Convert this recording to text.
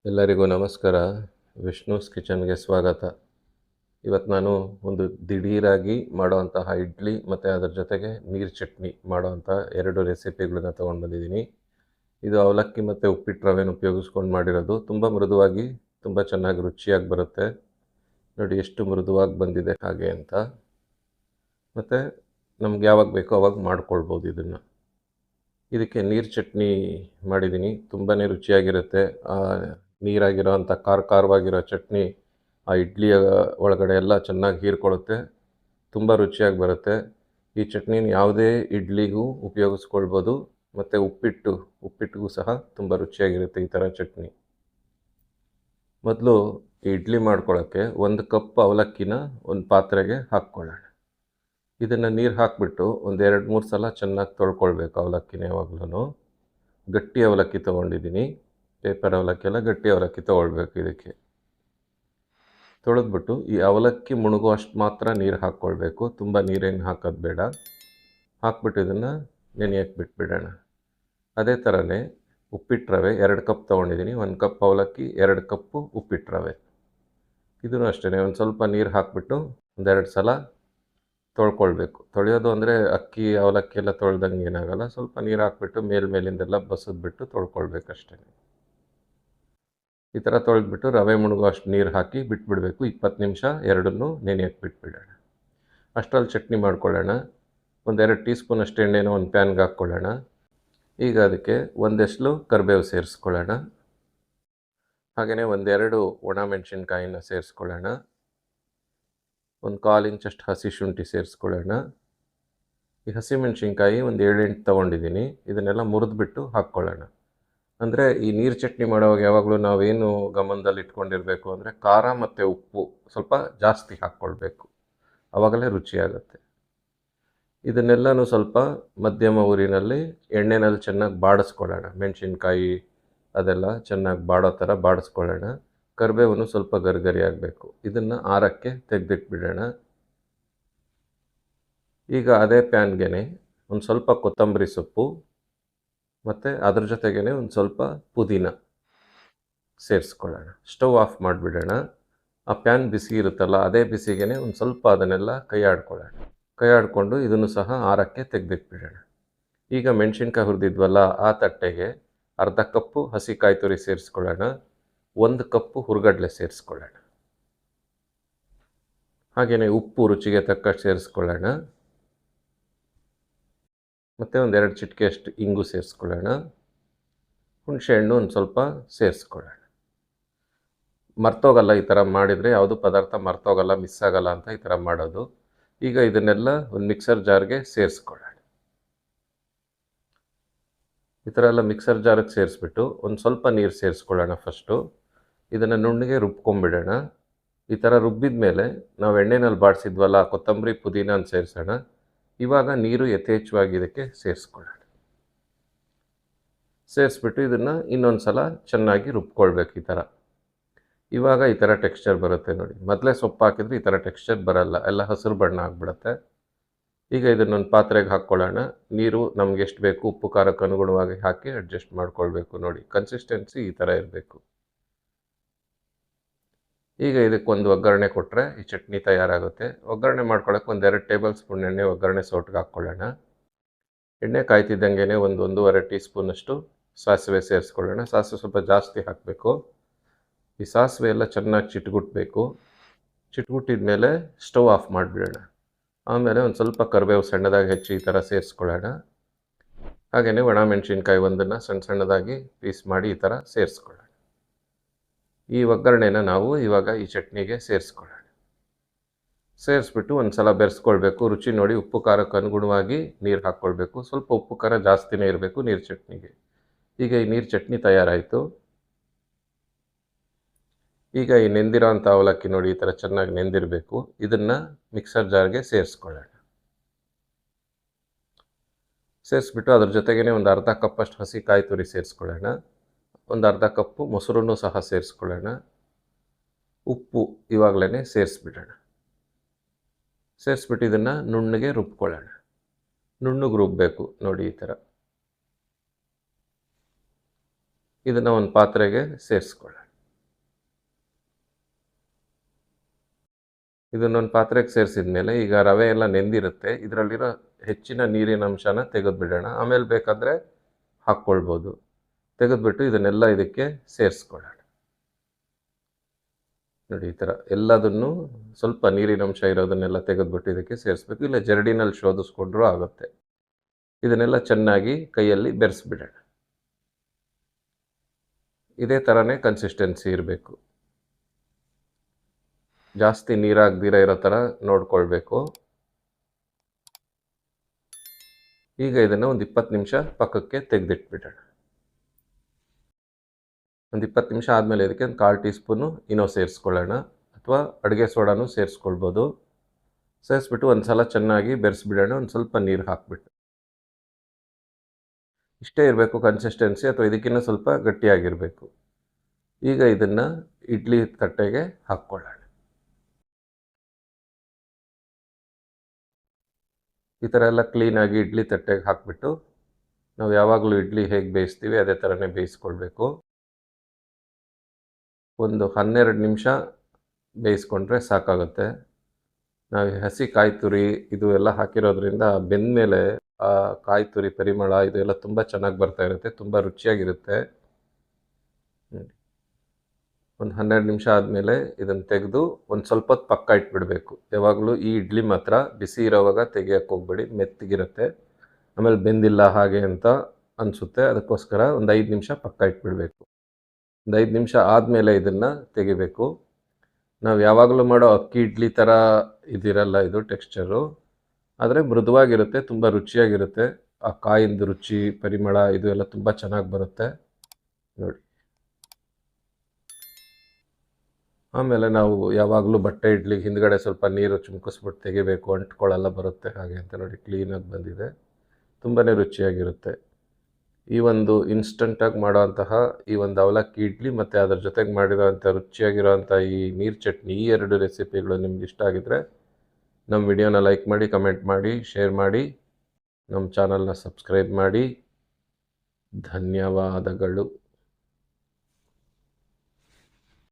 ಎಲ್ಲರಿಗೂ ನಮಸ್ಕಾರ. ವಿಷ್ಣುಸ್ ಕಿಚನ್ಗೆ ಸ್ವಾಗತ. ಇವತ್ತು ನಾನು ಒಂದು ದಿಢೀರಾಗಿ ಮಾಡೋವಂತಹ ಇಡ್ಲಿ ಮತ್ತು ಅದರ ಜೊತೆಗೆ ನೀರು ಚಟ್ನಿ ಮಾಡೋವಂಥ 2 ರೆಸಿಪಿಗಳನ್ನ ತೊಗೊಂಡು ಬಂದಿದ್ದೀನಿ. ಇದು ಅವಲಕ್ಕಿ ಮತ್ತು ಉಪ್ಪಿಟ್ಟು ರವೆನ ಉಪಯೋಗಿಸ್ಕೊಂಡು ಮಾಡಿರೋದು. ತುಂಬ ಮೃದುವಾಗಿ ತುಂಬ ಚೆನ್ನಾಗಿ ರುಚಿಯಾಗಿ ಬರುತ್ತೆ. ನೋಡಿ ಎಷ್ಟು ಮೃದುವಾಗಿ ಬಂದಿದೆ ಹಾಗೆ ಅಂತ. ಮತ್ತು ನಮ್ಗೆ ಯಾವಾಗ ಬೇಕೋ ಅವಾಗ ಮಾಡ್ಕೊಳ್ಬೋದು ಇದನ್ನು. ಇದಕ್ಕೆ ನೀರು ಚಟ್ನಿ ಮಾಡಿದ್ದೀನಿ. ತುಂಬಾ ರುಚಿಯಾಗಿರುತ್ತೆ. ನೀರಾಗಿರೋ ಅಂಥ ಖಾರವಾಗಿರೋ ಚಟ್ನಿ ಆ ಇಡ್ಲಿಯ ಒಳಗಡೆ ಎಲ್ಲ ಚೆನ್ನಾಗಿ ಹೀರ್ಕೊಳ್ಳುತ್ತೆ. ತುಂಬ ರುಚಿಯಾಗಿ ಬರುತ್ತೆ. ಈ ಚಟ್ನಿನ ಯಾವುದೇ ಇಡ್ಲಿಗೂ ಉಪಯೋಗಿಸ್ಕೊಳ್ಬೋದು. ಮತ್ತು ಉಪ್ಪಿಟ್ಟಿಗೂ ಸಹ ತುಂಬ ರುಚಿಯಾಗಿರುತ್ತೆ ಈ ಥರ ಚಟ್ನಿ. ಮೊದಲು ಇಡ್ಲಿ ಮಾಡ್ಕೊಳ್ಳೋಕ್ಕೆ 1 ಕಪ್ ಅವಲಕ್ಕಿನ ಒಂದು ಪಾತ್ರೆಗೆ ಹಾಕ್ಕೊಳ್ಳೋಣ. ಇದನ್ನು ನೀರು ಹಾಕಿಬಿಟ್ಟು ಒಂದು 2-3 ಸಲ ಚೆನ್ನಾಗಿ ತೊಳ್ಕೊಳ್ಬೇಕು ಅವಲಕ್ಕಿನ. ಯಾವಾಗಲೂ ಗಟ್ಟಿ ಅವಲಕ್ಕಿ ತೊಗೊಂಡಿದ್ದೀನಿ. ಪೇಪರ್ ಅವಲಕ್ಕಿ ಎಲ್ಲ ಗಟ್ಟಿ ಅವಲಕ್ಕಿ ತೊಗೊಳ್ಬೇಕು. ಇದಕ್ಕೆ ತೊಳೆದ್ಬಿಟ್ಟು ಈ ಅವಲಕ್ಕಿ ಮುಳುಗೋ ಅಷ್ಟು ಮಾತ್ರ ನೀರು ಹಾಕ್ಕೊಳ್ಬೇಕು. ತುಂಬ ನೀರೇನು ಹಾಕೋದು ಬೇಡ. ಹಾಕ್ಬಿಟ್ಟು ಇದನ್ನು ನೆನೆಯಕ್ಕೆ ಬಿಟ್ಬಿಡೋಣ. ಅದೇ ಥರನೇ ಉಪ್ಪಿಟ್ಟು ರವೆ 2 ಕಪ್ ತೊಗೊಂಡಿದ್ದೀನಿ. 1 ಕಪ್ ಅವಲಕ್ಕಿ, 2 ಕಪ್ಪು ಉಪ್ಪಿಟ್ಟು ರವೆ. ಇದನ್ನು ಅಷ್ಟೇ ಒಂದು ಸ್ವಲ್ಪ ನೀರು ಹಾಕಿಬಿಟ್ಟು 1-2 ಸಲ ತೊಳ್ಕೊಳ್ಬೇಕು. ತೊಳೆಯೋದು ಅಂದರೆ ಅಕ್ಕಿ ಅವಲಕ್ಕಿ ಎಲ್ಲ ತೊಳೆದಂಗೆ ಏನಾಗಲ್ಲ. ಸ್ವಲ್ಪ ನೀರು ಹಾಕ್ಬಿಟ್ಟು ಮೇಲಿಂದೆಲ್ಲ ಬಸಿದ್ಬಿಟ್ಟು ತೊಳ್ಕೊಳ್ಬೇಕಷ್ಟೇ. ಈ ಥರ ತೊಳೆದ್ಬಿಟ್ಟು ರವೆ ಮುಳುಗೋ ಅಷ್ಟು ನೀರು ಹಾಕಿ ಬಿಟ್ಬಿಡಬೇಕು. 20 ನಿಮಿಷ ಎರಡನ್ನೂ ನೆನೆಯಕ್ಕೆ ಬಿಟ್ಬಿಡೋಣ. ಅಷ್ಟರಲ್ಲಿ ಚಟ್ನಿ ಮಾಡ್ಕೊಳ್ಳೋಣ. 1-2 ಟೀ ಸ್ಪೂನ್ ಅಷ್ಟು ಎಣ್ಣೆನ ಒಂದು ಪ್ಯಾನ್ಗೆ ಹಾಕ್ಕೊಳ್ಳೋಣ. ಈಗ ಅದಕ್ಕೆ ಒಂದೆಸ್ಲು ಕರಿಬೇವು ಸೇರಿಸ್ಕೊಳ್ಳೋಣ. ಹಾಗೆಯೇ 1-2 ಒಣಮೆಣಸಿನ್ಕಾಯಿನ ಸೇರಿಸ್ಕೊಳ್ಳೋಣ. 1/4 ಇಂಚಷ್ಟು ಹಸಿ ಶುಂಠಿ ಸೇರಿಸ್ಕೊಳ್ಳೋಣ. ಈ ಹಸಿಮೆಣಸಿನ್ಕಾಯಿ ಒಂದು 7-8 ತೊಗೊಂಡಿದ್ದೀನಿ. ಇದನ್ನೆಲ್ಲ ಮುರಿದ್ಬಿಟ್ಟು ಹಾಕ್ಕೊಳ್ಳೋಣ. ಅಂದರೆ ಈ ನೀರು ಚಟ್ನಿ ಮಾಡುವಾಗ ಯಾವಾಗಲೂ ನಾವೇನು ಗಮನದಲ್ಲಿ ಇಟ್ಕೊಂಡಿರಬೇಕು ಅಂದರೆ ಖಾರ ಮತ್ತು ಉಪ್ಪು ಸ್ವಲ್ಪ ಜಾಸ್ತಿ ಹಾಕ್ಕೊಳ್ಬೇಕು. ಆವಾಗಲೇ ರುಚಿಯಾಗುತ್ತೆ. ಇದನ್ನೆಲ್ಲನೂ ಸ್ವಲ್ಪ ಮಧ್ಯಮ ಊರಿನಲ್ಲಿ ಎಣ್ಣೆನಲ್ಲಿ ಚೆನ್ನಾಗಿ ಬಾಡಿಸ್ಕೊಳ್ಳೋಣ. ಮೆಣಸಿನ್ಕಾಯಿ ಅದೆಲ್ಲ ಚೆನ್ನಾಗಿ ಬಾಡೋ ಥರ ಬಾಡಿಸ್ಕೊಳ್ಳೋಣ. ಕರಿಬೇವನ್ನು ಸ್ವಲ್ಪ ಗರಿಗರಿ ಆಗಬೇಕು. ಇದನ್ನು ಆರಕ್ಕೆ ತೆಗೆದಿಟ್ಬಿಡೋಣ. ಈಗ ಅದೇ ಪ್ಯಾನ್ಗೆ ಒಂದು ಸ್ವಲ್ಪ ಕೊತ್ತಂಬರಿ ಸೊಪ್ಪು ಮತ್ತು ಅದ್ರ ಜೊತೆಗೇ ಒಂದು ಸ್ವಲ್ಪ ಪುದೀನ ಸೇರಿಸ್ಕೊಳ್ಳೋಣ. ಸ್ಟವ್ ಆಫ್ ಮಾಡಿಬಿಡೋಣ. ಆ ಪ್ಯಾನ್ ಬಿಸಿ ಇರುತ್ತಲ್ಲ, ಅದೇ ಬಿಸಿಗೆ ಒಂದು ಸ್ವಲ್ಪ ಅದನ್ನೆಲ್ಲ ಕೈ ಆಡಿಕೊಂಡು ಇದನ್ನು ಸಹ ಆರಕ್ಕೆ ತೆಗೆದಿಟ್ಬಿಡೋಣ. ಈಗ ಮೆಣಸಿನ್ಕಾಯಿ ಹುರಿದಿದ್ವಲ್ಲ, ಆ ತಟ್ಟೆಗೆ ಅರ್ಧ ಕಪ್ಪು ಹಸಿ ಕಾಯಿ ತುರಿ ಸೇರಿಸ್ಕೊಳ್ಳೋಣ. 1 ಕಪ್ಪು ಹುರ್ಗಡ್ಲೆ ಸೇರಿಸ್ಕೊಳ್ಳೋಣ. ಹಾಗೆಯೇ ಉಪ್ಪು ರುಚಿಗೆ ತಕ್ಕಷ್ಟು ಸೇರಿಸ್ಕೊಳ್ಳೋಣ. ಮತ್ತು 1-2 ಚಿಟಿಕೆಯಷ್ಟು ಇಂಗು ಸೇರಿಸ್ಕೊಳ್ಳೋಣ. ಹುಣಸೆಹಣ್ಣು ಒಂದು ಸ್ವಲ್ಪ ಸೇರಿಸ್ಕೊಳ್ಳೋಣ. ಮರ್ತೋಗಲ್ಲ ಈ ಥರ ಮಾಡಿದರೆ, ಯಾವುದು ಪದಾರ್ಥ ಮರ್ತೋಗಲ್ಲ, ಮಿಸ್ ಆಗಲ್ಲ ಅಂತ ಈ ಥರ ಮಾಡೋದು. ಈಗ ಇದನ್ನೆಲ್ಲ ಒಂದು ಮಿಕ್ಸರ್ ಜಾರ್ಗೆ ಸೇರಿಸ್ಕೊಳ್ಳೋಣ. ಈ ಥರ ಎಲ್ಲ ಮಿಕ್ಸರ್ ಜಾರಿಗೆ ಸೇರಿಸ್ಬಿಟ್ಟು ಒಂದು ಸ್ವಲ್ಪ ನೀರು ಸೇರಿಸ್ಕೊಳ್ಳೋಣ. ಫಸ್ಟು ಇದನ್ನು ನುಣ್ಣಗೆ ರುಬ್ಕೊಂಬಿಡೋಣ. ಈ ಥರ ರುಬ್ಬಿದ ಮೇಲೆ ನಾವು ಎಣ್ಣೆನಲ್ಲಿ ಬಾಡಿಸಿದ್ವಲ್ಲ, ಕೊತ್ತಂಬರಿ ಪುದೀನ ಸೇರಿಸೋಣ. ಇವಾಗ ನೀರು ಯಥೇಚ್ಛವಾಗಿ ಇದಕ್ಕೆ ಸೇರಿಸ್ಕೊಳ್ಳೋಣ. ಸೇರಿಸ್ಬಿಟ್ಟು ಇದನ್ನು ಇನ್ನೊಂದು ಸಲ ಚೆನ್ನಾಗಿ ರುಬ್ಕೊಳ್ಬೇಕು. ಈ ಥರ ಇವಾಗ ಈ ಥರ ಟೆಕ್ಸ್ಚರ್ ಬರುತ್ತೆ ನೋಡಿ. ಮೊದಲೇ ಸೊಪ್ಪು ಹಾಕಿದ್ರೆ ಈ ಥರ ಟೆಕ್ಸ್ಚರ್ ಬರಲ್ಲ, ಎಲ್ಲ ಹಸಿರು ಬಣ್ಣ ಆಗಿಬಿಡುತ್ತೆ. ಈಗ ಇದನ್ನೊಂದು ಪಾತ್ರೆಗೆ ಹಾಕ್ಕೊಳ್ಳೋಣ. ನೀರು ನಮ್ಗೆ ಎಷ್ಟು ಬೇಕು ಉಪ್ಪು ಖಾರಕ್ಕೆ ಅನುಗುಣವಾಗಿ ಹಾಕಿ ಅಡ್ಜಸ್ಟ್ ಮಾಡ್ಕೊಳ್ಬೇಕು. ನೋಡಿ, ಕನ್ಸಿಸ್ಟೆನ್ಸಿ ಈ ಥರ ಇರಬೇಕು. ಈಗ ಇದಕ್ಕೊಂದು ಒಗ್ಗರಣೆ ಕೊಟ್ಟರೆ ಈ ಚಟ್ನಿ ತಯಾರಾಗುತ್ತೆ. ಒಗ್ಗರಣೆ ಮಾಡ್ಕೊಳ್ಳೋಕೆ 1-2 ಟೇಬಲ್ ಸ್ಪೂನ್ ಎಣ್ಣೆ ಒಗ್ಗರಣೆ ಸೌಟ್ಗೆ ಹಾಕ್ಕೊಳ್ಳೋಣ. ಎಣ್ಣೆ ಕಾಯ್ತಿದ್ದಂಗೆ 1-1.5 ಟೀ ಸ್ಪೂನಷ್ಟು ಸಾಸಿವೆ ಸೇರಿಸ್ಕೊಳ್ಳೋಣ. ಸಾಸಿವೆ ಸ್ವಲ್ಪ ಜಾಸ್ತಿ ಹಾಕಬೇಕು. ಈ ಸಾಸಿವೆ ಎಲ್ಲ ಚೆನ್ನಾಗಿ ಚಿಟ್ಗುಟ್ಟಬೇಕು. ಚಿಟ್ಗುಟ್ಟಿದ ಮೇಲೆ ಸ್ಟವ್ ಆಫ್ ಮಾಡಿಬಿಡೋಣ. ಆಮೇಲೆ ಒಂದು ಸ್ವಲ್ಪ ಕರಿಬೇವು ಸಣ್ಣದಾಗಿ ಹೆಚ್ಚಿ ಈ ಥರ ಸೇರಿಸ್ಕೊಳ್ಳೋಣ. ಹಾಗೆಯೇ ಒಣಮೆಣಸಿನ್ಕಾಯಿ ಒಂದನ್ನು ಸಣ್ಣದಾಗಿ ಪೀಸ್ ಮಾಡಿ ಈ ಥರ ಸೇರಿಸ್ಕೊಳ್ಳೋಣ. ಈ ಒಗ್ಗರಣೆನ ನಾವು ಇವಾಗ ಈ ಚಟ್ನಿಗೆ ಸೇರಿಸ್ಕೊಳ್ಳೋಣ. ಸೇರಿಸ್ಬಿಟ್ಟು ಒಂದು ಸಲ ಬೆರೆಸ್ಕೊಳ್ಬೇಕು. ರುಚಿ ನೋಡಿ, ಉಪ್ಪು ಖಾರಕ್ಕೆ ಅನುಗುಣವಾಗಿ ನೀರು ಹಾಕ್ಕೊಳ್ಬೇಕು. ಸ್ವಲ್ಪ ಉಪ್ಪು ಖಾರ ಜಾಸ್ತಿನೇ ಇರಬೇಕು ನೀರು ಚಟ್ನಿಗೆ. ಈಗ ಈ ನೀರು ಚಟ್ನಿ ತಯಾರಾಯಿತು. ಈಗ ಈ ನೆಂದಿರೋ ಅಂಥ ಅವಲಕ್ಕಿ ನೋಡಿ ಈ ಥರ ಚೆನ್ನಾಗಿ ನೆಂದಿರಬೇಕು. ಇದನ್ನು ಮಿಕ್ಸರ್ ಜಾರ್ಗೆ ಸೇರಿಸ್ಕೊಳ್ಳೋಣ. ಸೇರಿಸ್ಬಿಟ್ಟು ಅದ್ರ ಜೊತೆಗೇ ಒಂದು ಅರ್ಧ ಕಪ್ಪಷ್ಟು ಹಸಿ ಕಾಯಿ ತುರಿ ಸೇರಿಸ್ಕೊಳ್ಳೋಣ. ಒಂದು ಅರ್ಧ ಕಪ್ಪು ಮೊಸರನ್ನು ಸಹ ಸೇರಿಸ್ಕೊಳ್ಳೋಣ. ಉಪ್ಪು ಇವಾಗಲೇ ಸೇರಿಸ್ಬಿಡೋಣ. ಸೇರಿಸ್ಬಿಟ್ಟು ಇದನ್ನು ನುಣ್ಣಗೆ ರುಬ್ಕೊಳ್ಳೋಣ. ನುಣ್ಣಗೆ ರುಬ್ಬಬೇಕು ನೋಡಿ ಈ ಥರ. ಇದನ್ನು ಒಂದು ಪಾತ್ರೆಗೆ ಸೇರಿಸ್ಕೊಳ್ಳೋಣ. ಇದನ್ನೊಂದು ಪಾತ್ರೆಗೆ ಸೇರಿಸಿದ ಮೇಲೆ ಈಗ ರವೆ ಎಲ್ಲ ನೆಂದಿರುತ್ತೆ. ಇದರಲ್ಲಿರೋ ಹೆಚ್ಚಿನ ನೀರಿನ ಅಂಶನ ತೆಗೆದುಬಿಡೋಣ. ಆಮೇಲೆ ಬೇಕಾದರೆ ಹಾಕ್ಕೊಳ್ಬೋದು. ತೆಗೆದುಬಿಟ್ಟು ಇದನ್ನೆಲ್ಲ ಇದಕ್ಕೆ ಸೇರಿಸ್ಕೊಳ್ಳೋಣ. ನೋಡಿ ಈ ಥರ ಎಲ್ಲದನ್ನು ಸ್ವಲ್ಪ ನೀರಿನ ಅಂಶ ಇರೋದನ್ನೆಲ್ಲ ತೆಗೆದುಬಿಟ್ಟು ಇದಕ್ಕೆ ಸೇರಿಸ್ಬೇಕು. ಇಲ್ಲ ಜರಡಿನಲ್ಲಿ ಶೋಧಿಸ್ಕೊಂಡ್ರೂ ಆಗುತ್ತೆ. ಇದನ್ನೆಲ್ಲ ಚೆನ್ನಾಗಿ ಕೈಯಲ್ಲಿ ಬೆರೆಸ್ಬಿಡೋಣ. ಇದೇ ಥರನೇ ಕನ್ಸಿಸ್ಟೆನ್ಸಿ ಇರಬೇಕು. ಜಾಸ್ತಿ ನೀರಾಗದಿರ ಇರೋ ಥರ ನೋಡ್ಕೊಳ್ಬೇಕು. ಈಗ ಇದನ್ನು ಒಂದು 20 ನಿಮಿಷ ಪಕ್ಕಕ್ಕೆ ತೆಗೆದಿಟ್ಬಿಡೋಣ. ಒಂದು 20 ನಿಮಿಷ ಆದಮೇಲೆ ಇದಕ್ಕೆ ಒಂದು 1/4 ಟೀ ಸ್ಪೂನು ಇನೋ ಸೇರಿಸ್ಕೊಳ್ಳೋಣ, ಅಥವಾ ಅಡುಗೆ ಸೋಡಾನು ಸೇರಿಸ್ಕೊಳ್ಬೋದು. ಸೇರಿಸ್ಬಿಟ್ಟು ಒಂದು ಸಲ ಚೆನ್ನಾಗಿ ಬೆರೆಸ್ಬಿಡೋಣ. ಒಂದು ಸ್ವಲ್ಪ ನೀರು ಹಾಕ್ಬಿಟ್ಟು. ಇಷ್ಟೇ ಇರಬೇಕು ಕನ್ಸಿಸ್ಟೆನ್ಸಿ, ಅಥವಾ ಇದಕ್ಕಿಂತ ಸ್ವಲ್ಪ ಗಟ್ಟಿಯಾಗಿರಬೇಕು. ಈಗ ಇದನ್ನು ಇಡ್ಲಿ ತಟ್ಟೆಗೆ ಹಾಕ್ಕೊಳ್ಳೋಣ. ಈ ಥರ ಎಲ್ಲ ಕ್ಲೀನಾಗಿ ಇಡ್ಲಿ ತಟ್ಟೆಗೆ ಹಾಕಿಬಿಟ್ಟು ನಾವು ಯಾವಾಗಲೂ ಇಡ್ಲಿ ಹೇಗೆ ಬೇಯಿಸ್ತೀವಿ ಅದೇ ಥರನೇ ಬೇಯಿಸ್ಕೊಳ್ಬೇಕು. ಒಂದು 12 ನಿಮಿಷ ಬೇಯಿಸ್ಕೊಂಡ್ರೆ ಸಾಕಾಗುತ್ತೆ. ನಾವು ಹಸಿ ಕಾಯಿ ತುರಿ ಇದು ಎಲ್ಲ ಹಾಕಿರೋದ್ರಿಂದ ಬೆಂದ ಮೇಲೆ ಆ ಕಾಯಿ ತುರಿ ಪರಿಮಳ ಇದು ಎಲ್ಲ ತುಂಬ ಚೆನ್ನಾಗಿ ಬರ್ತಾ ಇರುತ್ತೆ, ತುಂಬ ರುಚಿಯಾಗಿರುತ್ತೆ. ಒಂದು 12 ನಿಮಿಷ ಆದಮೇಲೆ ಇದನ್ನು ತೆಗೆದು ಒಂದು ಸ್ವಲ್ಪ ಹೊತ್ತು ಪಕ್ಕ ಇಟ್ಬಿಡಬೇಕು. ಯಾವಾಗಲೂ ಈ ಇಡ್ಲಿ ಮಾತ್ರ ಬಿಸಿ ಇರೋವಾಗ ತೆಗಿಯೋಕ್ಕೆ ಹೋಗ್ಬೇಡಿ, ಮೆತ್ತಗಿರುತ್ತೆ. ಆಮೇಲೆ ಬೆಂದಿಲ್ಲ ಹಾಗೆ ಅಂತ ಅನಿಸುತ್ತೆ. ಅದಕ್ಕೋಸ್ಕರ ಒಂದು 5 ನಿಮಿಷ ಪಕ್ಕ ಇಟ್ಬಿಡಬೇಕು. ಒಂದು 5 ನಿಮಿಷ ಆದಮೇಲೆ ಇದನ್ನು ತೆಗಿಬೇಕು. ನಾವು ಯಾವಾಗಲೂ ಮಾಡೋ ಅಕ್ಕಿ ಇಡ್ಲಿ ಥರ ಇದಿರಲ್ಲ ಇದು ಟೆಕ್ಸ್ಚರು, ಆದರೆ ಮೃದುವಾಗಿರುತ್ತೆ, ತುಂಬ ರುಚಿಯಾಗಿರುತ್ತೆ. ಆ ಕಾಯಿಂದ ರುಚಿ ಪರಿಮಳ ಇದು ಎಲ್ಲ ತುಂಬ ಚೆನ್ನಾಗಿ ಬರುತ್ತೆ ನೋಡಿ. ಆಮೇಲೆ ನಾವು ಯಾವಾಗಲೂ ಬಟ್ಟೆ ಇಡ್ಲಿಗೆ ಹಿಂದ್ಗಡೆ ಸ್ವಲ್ಪ ನೀರು ಚಿಮ್ಕಿಸ್ಬಿಟ್ಟು ತೆಗಿಬೇಕು, ಅಂಟ್ಕೊಳ್ಳೆಲ್ಲ ಬರುತ್ತೆ ಹಾಗೆ ಅಂತ ನೋಡಿ ಕ್ಲೀನಾಗಿ ಬಂದಿದೆ. ತುಂಬಾ ರುಚಿಯಾಗಿರುತ್ತೆ. ಈ ಒಂದು ಇನ್ಸ್ಟಂಟಾಗಿ ಮಾಡೋವಂತಹ ಈ ಒಂದು ಅವಲಕ್ಕಿ ಇಡ್ಲಿ ಮತ್ತು ಅದರ ಜೊತೆಗೆ ಮಾಡಿರೋವಂಥ ರುಚಿಯಾಗಿರೋವಂಥ ಈ ನೀರು ಚಟ್ನಿ, ಈ 2 ರೆಸಿಪಿಗಳು ನಿಮ್ಗೆ ಇಷ್ಟ ಆಗಿದ್ರೆ ನಮ್ಮ ವಿಡಿಯೋನ ಲೈಕ್ ಮಾಡಿ, ಕಮೆಂಟ್ ಮಾಡಿ, ಶೇರ್ ಮಾಡಿ, ನಮ್ಮ ಚಾನಲ್ನ ಸಬ್ಸ್ಕ್ರೈಬ್ ಮಾಡಿ. ಧನ್ಯವಾದಗಳು.